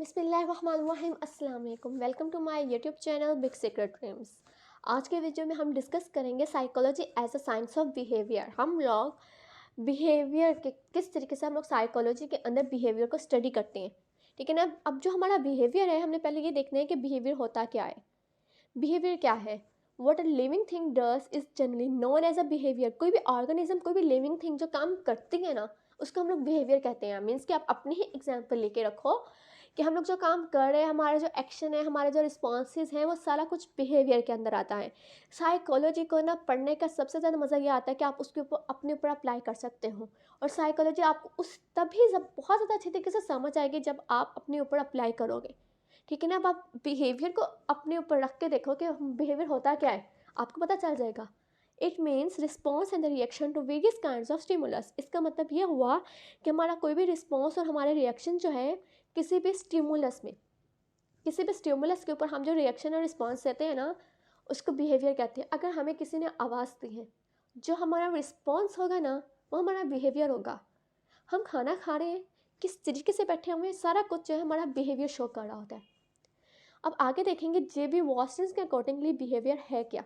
बिस्मिल्लाहिर्रहमानिर्रहीम अस्सलाम वालेकुम। Welcome to my YouTube channel big secret dreams. आज के वीडियो में हम डिस्कस करेंगे psychology as a science of behaviour. हम लोग बिहेवियर के किस तरीके से हम लोग साइकोलॉजी के अंदर बिहेवियर को स्टडी करते हैं। ठीक है ना। अब जो हमारा बिहेवियर है, हमने पहले ये देखना है कि बिहेवियर होता क्या है। बिहेवियर क्या है? What a living thing does is generally known as a behaviour. कोई भी ऑर्गेनिज्म, कोई भी लिविंग थिंग जो काम करती है ना, उसको हम लोग बिहेवियर कहते हैं। मीन्स कि आप अपनी ही एग्जाम्पल लेके रखो कि हम लोग जो काम कर रहे हैं, हमारा जो एक्शन है, हमारे जो रिस्पॉन्सेज हैं, वो सारा कुछ बिहेवियर के अंदर आता है। साइकोलॉजी को ना पढ़ने का सबसे ज़्यादा मज़ा ये आता है कि आप उसके ऊपर अपने ऊपर अप्लाई कर सकते हो। और साइकोलॉजी आपको उस तभी जब बहुत ज़्यादा अच्छी तरीके से समझ आएगी जब आप अपने ऊपर अप्लाई करोगे। ठीक है ना। अब आप बिहेवियर को अपने ऊपर रख के देखो कि बिहेवियर होता क्या है, आपको पता चल जाएगा। It means response and the reaction to various kind of stimulus. इसका मतलब ये हुआ कि हमारा कोई भी रिस्पॉन्स और हमारे रिएक्शन जो है किसी भी स्टिमुलस में, किसी भी स्टिमुलस के ऊपर हम जो रिएक्शन और रिस्पॉन्स देते हैं ना, उसको बिहेवियर कहते हैं। अगर हमें किसी ने आवाज़ दी है, जो हमारा रिस्पॉन्स होगा ना, वो हमारा बिहेवियर होगा। हम खाना खा रहे हैं, किस तरीके से बैठे हुए हैं, सारा कुछ जो है हमारा बिहेवियर शो कर रहा होता है। अब आगे देखेंगे जे.बी. वॉटसन के अकॉर्डिंगली बिहेवियर है क्या।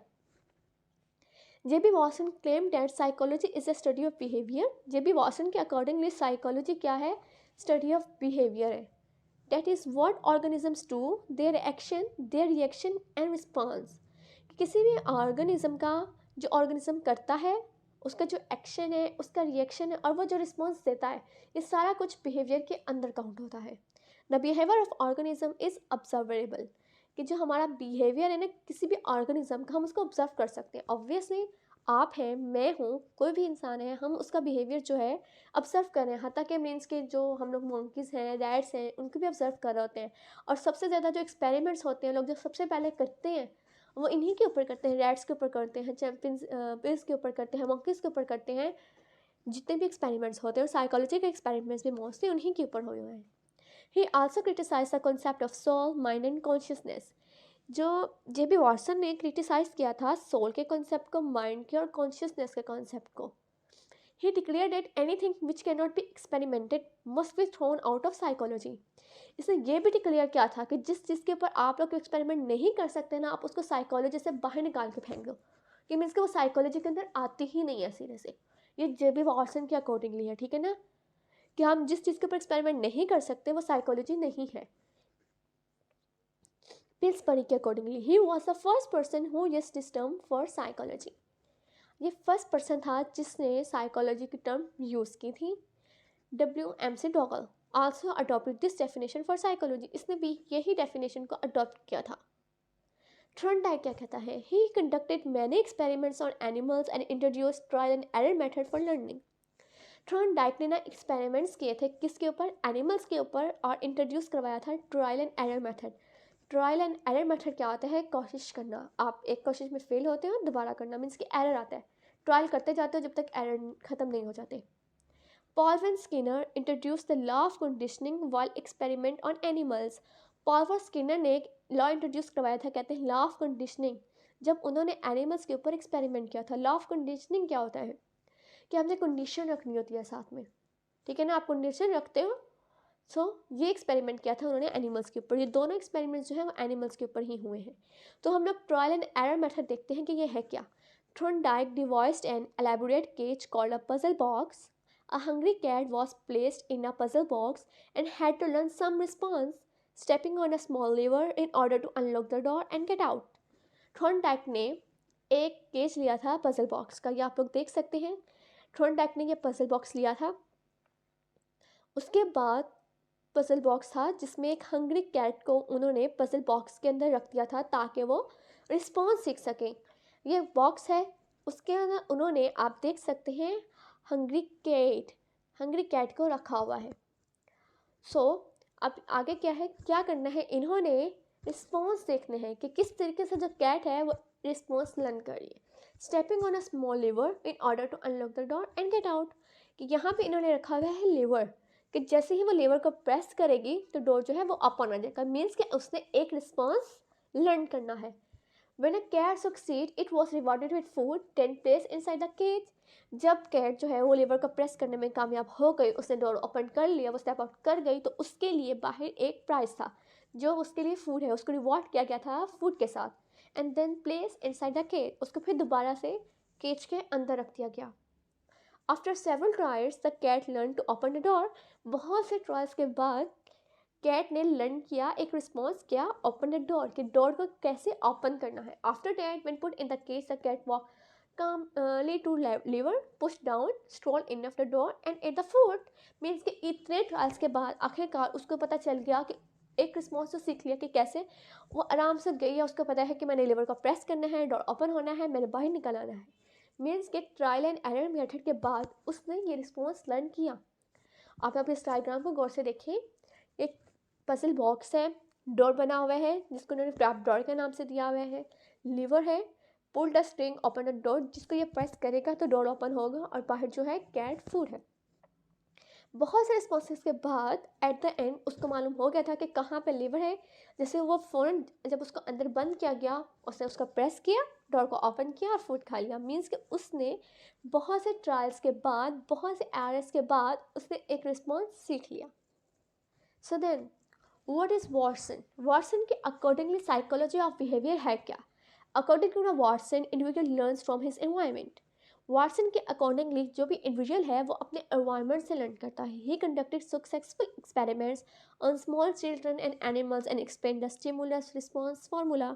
JB. Watson claim that psychology is a study of behaviour. JB. Watson के अकॉर्डिंगली साइकोलॉजी क्या है? स्टडी ऑफ बिहेवियर है। That is what organisms do, their action, their reaction and response. किसी भी organism का जो ऑर्गेनिज्म करता है, उसका जो एक्शन है, उसका रिएक्शन है, और वो जो रिस्पॉन्स देता है, ये सारा कुछ बिहेवियर के अंदर काउंट होता है। The behaviour of organism is observable. कि जो हमारा बिहेवियर है ना किसी भी ऑर्गेनिज्म का, हम उसको ऑब्जर्व कर सकते हैं। ऑब्वियसली आप हैं, मैं हूँ, कोई भी इंसान है, हम उसका बिहेवियर जो है ऑब्जर्व कर रहे हैं। हत्ता के मीन्स के जो हम लोग मंकीज़ हैं, रैट्स हैं, उनको भी ऑब्जर्व कर रहे होते हैं। और सबसे ज़्यादा जो एक्सपेरिमेंट्स होते हैं, लोग जो सबसे पहले करते हैं वो इन्हीं के ऊपर करते हैं। रैट्स के ऊपर करते हैं, चैम्पियंस पिग्स के ऊपर करते हैं, मंकीज़ के ऊपर करते हैं। जितने भी एक्सपेरिमेंट्स होते हैं, और साइकोलॉजी के एक्सपेरिमेंट्स भी मोस्टली उन्हीं के ऊपर हुए हुए हैं। He also criticise the concept of soul, mind and consciousness. जो जे.बी. वॉटसन ने क्रिटिसाइज किया था सोल के कॉन्सेप्ट को, माइंड के और कॉन्शियसनेस के कॉन्सेप्ट को। He declare that anything which can not be experimented must be thrown out of psychology. इसने ये भी डिक्लेयर किया था कि जिस चीज़ के ऊपर आप लोग एक्सपेरिमेंट नहीं कर सकते ना, आप उसको साइकोलॉजी से बाहर निकाल के फेंक दो। कि मीन्स कि वो साइकोलॉजी के अंदर आती ही नहीं है सिरे से। ये जे.बी. वॉटसन के अकॉर्डिंगली है। ठीक है ना। कि हम जिस चीज़ के ऊपर एक्सपेरिमेंट नहीं कर सकते वो साइकोलॉजी नहीं है। पिल्सबरी के accordingly he was the first person who used this term for psychology. ये फर्स्ट पर्सन था जिसने साइकोलॉजी की टर्म यूज़ की थी। W.M.C. Dougall also adopted this definition for psychology. इसने भी यही डेफिनेशन को अडॉप्ट किया था। थॉर्नडाइक क्या कहता है? ही conducted many experiments on animals and introduce trial and error method for learning. Thorndike ने ना एक्सपेरिमेंट्स किए थे किसके ऊपर? एनिमल्स के ऊपर, और इंट्रोड्यूस करवाया था trial and error method. Trial and error method क्या होता है? कोशिश करना, आप एक कोशिश में फेल होते हो, दोबारा करना, मीन्स कि एरर आता है। ट्रायल करते जाते हो जब तक एरर खत्म नहीं हो जाते। Paul Skinner introduce the law of conditioning while experiment on animals. Paul Skinner ने एक लॉ इंट्रोड्यूस करवाया था, कहते हैं लॉ ऑफ कंडीशनिंग, जब उन्होंने एनिमल्स के ऊपर एक्सपेरिमेंट किया था। लॉ ऑफ कंडीशनिंग क्या होता है? कि हमने कंडीशन रखनी होती है साथ में। ठीक है ना। आप कंडीशन रखते हो। ये एक्सपेरिमेंट किया था उन्होंने एनिमल्स के ऊपर। ये दोनों एक्सपेरिमेंट्स जो है वो एनिमल्स के ऊपर ही हुए हैं। तो हम लोग ट्रायल एंड एरर मेथड देखते हैं कि ये है क्या। Thorndike devised an elaborate cage called a puzzle box. A hungry cat was placed in a puzzle box and had to learn some response, stepping on a small lever in order to unlock the door and get out. Thorndike ने एक cage लिया था puzzle box का, ये आप लोग देख सकते हैं। थॉर्नडाइक ने ये पजल बॉक्स लिया था। उसके बाद पजल बॉक्स था जिसमें एक हंग्री कैट को उन्होंने पजल बॉक्स के अंदर रख दिया था ताकि वो रिस्पॉन्स सीख सकें। ये बॉक्स है, उसके अंदर उन्होंने, आप देख सकते हैं, हंग्री कैट को रखा हुआ है। अब आगे क्या है, क्या करना है, इन्होंने रिस्पॉन्स देखने हैं कि किस तरीके से जो कैट है वो रिस्पॉन्स लर्न कर रही है। Stepping on a small lever in order to unlock the door and get out. कि यहाँ पे इन्होंने रखा हुआ है लीवर, कि जैसे ही वो लीवर को प्रेस करेगी तो डोर जो है वो ओपन आ जाएगा। मीन्स कि उसने एक रिस्पॉन्स लर्न करना है। When a cat succeed, it was rewarded with food 10 place inside the cage. जब कैट जो है वो लीवर को प्रेस करने में कामयाब हो गई, उसने डोर ओपन कर लिया, वो स्टेप आउट कर गई, तो उसके लिए बाहर एक प्राइस था जो उसके लिए फूड है, उसको रिवॉर्ड किया गया था फूड के साथ। And then place inside the cage, उसको फिर दोबारा से केज के अंदर रख दिया गया। After several trials the cat learn to open the door. बहुत से ट्रायल्स के बाद कैट ने लर्न किया, एक रिस्पॉन्स किया ओपन द डोर, कि डोर को कैसे ओपन करना है। After that when put in the cage the cat walk calmly to lever, push down, stroll in of the door and ate the food। Means कि इतने trials के बाद आखिरकार उसको पता चल गया कि एक रिस्पॉन्स तो सीख लिया कि कैसे वो आराम से गई है, उसको पता है कि मैंने लीवर को प्रेस करना है, डोर ओपन होना है, मैंने बाहर निकल आना है। मीन्स कि ट्रायल एंड एरर मेथड के बाद उसने ये रिस्पॉन्स लर्न किया। आप अपने इस डायग्राम को गौर से देखें, एक पजल बॉक्स है, डोर बना हुआ है जिसको उन्होंने ट्रैप डोर के नाम से दिया हुआ है, लीवर है, pull the string open the door, जिसको ये प्रेस करेगा तो डोर ओपन होगा, और बाहर जो है कैट फूड है। बहुत से रिस्पॉन्सेस के बाद एट द एंड उसको मालूम हो गया था कि कहाँ पे लीवर है। जैसे वो फ़ौरन जब उसको अंदर बंद किया गया, उसने उसका प्रेस किया, डोर को ओपन किया और फूड खा लिया। मीन्स कि उसने बहुत से ट्रायल्स के बाद, बहुत से एरर्स के बाद उसने एक रिस्पॉन्स सीख लिया। So then what is Watson? Watson के अकॉर्डिंगली साइकोलॉजी ऑफ बिहेवियर है क्या? According to the Watson, individual learns from his environment. Watson के अकॉर्डिंगली जो भी इंडिविजुअल है वो अपने एनवायरनमेंट से लर्न करता है। ही conducted successful experiments on small children and animals and explain the stimulus response formula.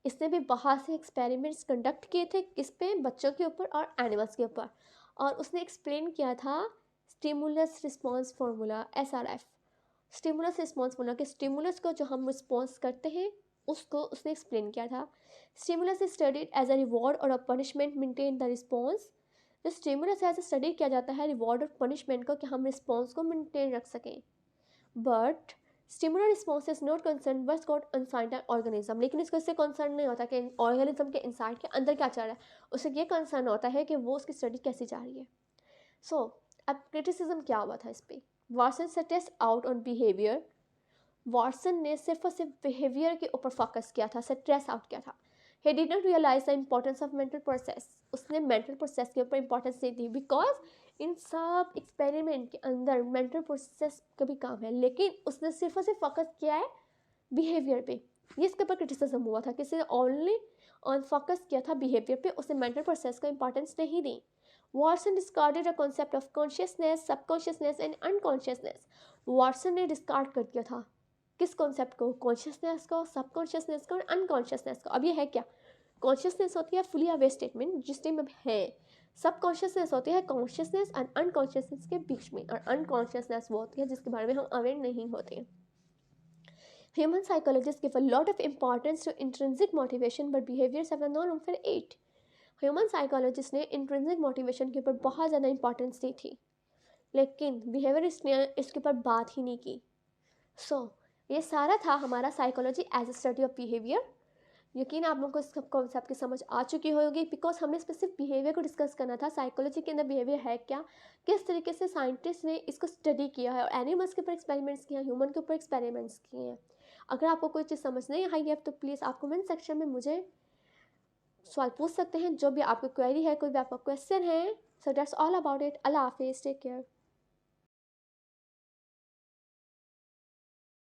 इसने भी बाहर से एक्सपेरिमेंट्स कंडक्ट किए थे, किस पे? बच्चों के ऊपर और एनिमल्स के ऊपर, और उसने एक्सप्लेन किया था stimulus response formula, SRF। Stimulus response formula के स्टिमुलस को जो हम रिस्पॉन्स करते हैं उसको उसने एक्सप्लेन किया था। Stimulus is studied as a reward और a punishment maintain the response. जो स्टिमुलस है स्टडी किया जाता है रिवॉर्ड और पनिशमेंट को, कि हम रिस्पॉन्स को मेंटेन रख सकें। But स्टिमुलर response is not concern बस गॉट इनसाइड द ऑर्गेनिज्म। लेकिन इसको इससे कंसर्न नहीं होता कि ऑर्गेनिज्म के इनसाइड के अंदर क्या चल रहा है, उसे ये कंसर्न होता है कि वो उसकी स्टडी कैसी जा रही है। सो अब क्रिटिसिज्म क्या हुआ था इस पर? वॉटसन से test out on behaviour. Watson ने सिर्फ और सिर्फ बिहेवियर के ऊपर फोकस किया था, स्ट्रेस आउट किया था। He did not realise the importance of mental process. उसने मेंटल प्रोसेस के ऊपर इंपॉर्टेंस नहीं दी, बिकॉज इन सब एक्सपेरिमेंट के अंदर मेंटल प्रोसेस का भी काम है, लेकिन उसने सिर्फ और सिर्फ फोकस किया है बिहेवियर पे। ये इसके ऊपर क्रिटिसिज्म हुआ था कि इसने ओनली ऑन फोकस किया था बिहेवियर पे, उसने मेंटल प्रोसेस को इंपॉर्टेंस नहीं दी। Watson discarded a concept of consciousness, subconsciousness and unconsciousness. Watson ने डिस्कार्ड कर दिया था किस कॉन्सेप्ट को? कॉन्शियसनेस को, सबकॉन्शियसनेस को और अनकॉन्शियसनेस को। अब ये है क्या? कॉन्शियसनेस होती है फुली अवेयर स्टेटमेंट जिस टाइम अब है। सबकॉन्शियसनेस होती है कॉन्शियसनेस और अनकॉन्शियसनेस के बीच में, और अनकॉन्शियसनेस वो होती है जिसके बारे में हम अवेयर नहीं होते। Human psychologists give a lot of importance to intrinsic motivation, but behaviors have a no room for it. Human psychologist ने इंट्रिंसिक मोटिवेशन के ऊपर बहुत ज़्यादा इंपॉर्टेंस दी थी, लेकिन बिहेवियरिस्ट ने इसके ऊपर बात ही नहीं की। ये सारा था हमारा psychology as a study of behaviour. यकीन आप लोगों को इस कॉन्सेप्ट की समझ आ चुकी होगी, बिकॉज हमने सिर्फ बिहेवियर को डिस्कस करना था। साइकोलॉजी के अंदर बिहेवियर है क्या, किस तरीके से साइंटिस्ट ने इसको स्टडी किया है, और एनिमल्स के ऊपर एक्सपेरिमेंट्स किए हैं, ह्यूमन के ऊपर एक्सपेरिमेंट्स किए हैं। अगर आपको कोई चीज़ समझ नहीं आई है तो प्लीज़ आप कमेंट सेक्शन में मुझे सवाल पूछ सकते हैं, जो भी आपकी क्वेरी है, कोई भी आपका क्वेश्चन है। So that's all about it. अल्लाह हाफिज़, टेक केयर।